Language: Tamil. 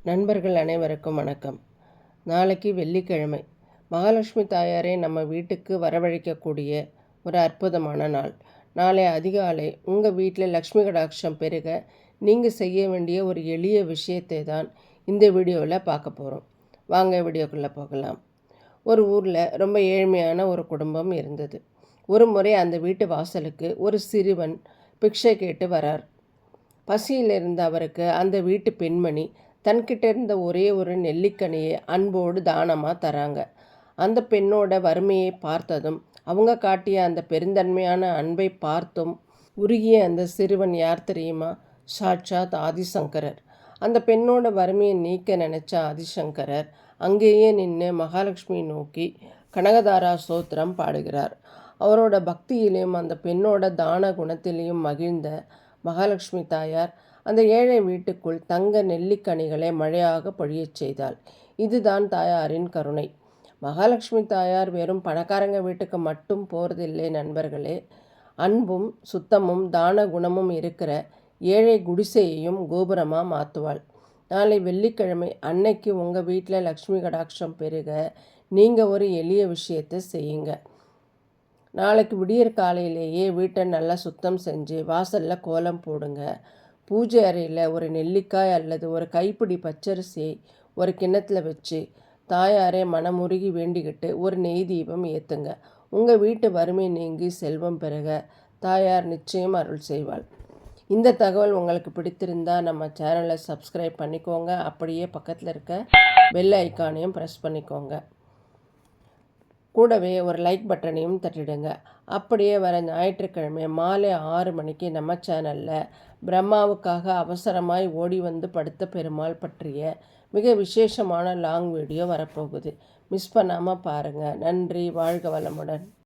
நண்பர்கள் அனைவருக்கும் வணக்கம். நாளைக்கு வெள்ளிக்கிழமை. மகாலட்சுமி தாயாரை நம்ம வீட்டுக்கு வரவழைக்கக்கூடிய ஒரு அற்புதமான நாள். நாளை அதிகாலை உங்கள் வீட்டில் லக்ஷ்மி கடாட்சம் பெருக நீங்கள் செய்ய வேண்டிய ஒரு எளிய விஷயத்தை தான் இந்த வீடியோவில் பார்க்க போகிறோம். வாங்க வீடியோக்குள்ளே போகலாம். ஒரு ஊரில் ரொம்ப ஏழ்மையான ஒரு குடும்பம் இருந்தது. ஒரு முறை அந்த வீட்டு வாசலுக்கு ஒரு சிறுவன் பிக்ஷை கேட்டு வரார். பசியில் இருந்த அவருக்கு அந்த வீட்டு பெண்மணி தன்கிட்ட இருந்த ஒரே ஒரு நெல்லிக்கனியை அன்போடு தானமாக தராங்க. அந்த பெண்ணோட வறுமையை பார்த்ததும், அவங்க காட்டிய அந்த பெருந்தன்மையான அன்பை பார்த்தும் உருகிய அந்த சிறுவன் யார் தெரியுமா? சாட்சாத் ஆதிசங்கரர். அந்த பெண்ணோட வறுமையை நீக்க நினச்ச ஆதிசங்கரர் அங்கேயே நின்று மகாலட்சுமி நோக்கி கனகதாரா ஸ்தோத்திரம் பாடுகிறார். அவரோட பக்தியிலையும் அந்த பெண்ணோட தான குணத்திலையும் மகிழ்ந்த மகாலட்சுமி தாயார் அந்த ஏழை வீட்டுக்குள் தங்க நெல்லிக்கனிகளை மழையாக பொழியச் செய்தாள். இதுதான் தாயாரின் கருணை. மகாலட்சுமி தாயார் வெறும் பணக்காரங்க வீட்டுக்கு மட்டும் போகிறதில்லை நண்பர்களே. அன்பும் சுத்தமும் தான குணமும் இருக்கிற ஏழை குடிசையையும் கோபுரமாக மாற்றுவாள். நாளை வெள்ளிக்கிழமை அன்னைக்கு உங்கள் வீட்டில் லக்ஷ்மி கடாட்சம் பெருக நீங்கள் ஒரு எளிய விஷயத்தை செய்யுங்க. நாளைக்கு விடியற் காலையிலேயே வீட்டை நல்லா சுத்தம் செஞ்சு வாசலில் கோலம் போடுங்க. பூஜை அறையில் ஒரு நெல்லிக்காய் அல்லது ஒரு கைப்பிடி பச்சரிசியை ஒரு கிண்ணத்தில் வச்சு தாயாரை மனமுருகி வேண்டிக்கிட்டு ஒரு நெய் தீபம் ஏற்றுங்க. உங்கள் வீட்டு வறுமை நீங்கி செல்வம் பெருக தாயார் நிச்சயம் அருள் செய்வாள். இந்த தகவல் உங்களுக்கு பிடித்திருந்தால் நம்ம சேனலை சப்ஸ்கிரைப் பண்ணிக்கோங்க. அப்படியே பக்கத்தில் இருக்க பெல் ஐக்கானையும் ப்ரெஸ் பண்ணிக்கோங்க. கூடவே ஒரு லைக் பட்டனையும் தட்டிடுங்க. அப்படியே வர ஞாயிற்றுக்கிழமை மாலை 6 மணிக்கு நம்ம சேனலில் பிரம்மாவுக்காக அவசரமாய் ஓடி வந்து படுத்த பெருமாள் பற்றிய மிக விசேஷமான லாங் வீடியோ வரப்போகுது. மிஸ் பண்ணாமல் பாருங்கள். நன்றி. வாழ்க வளமுடன்.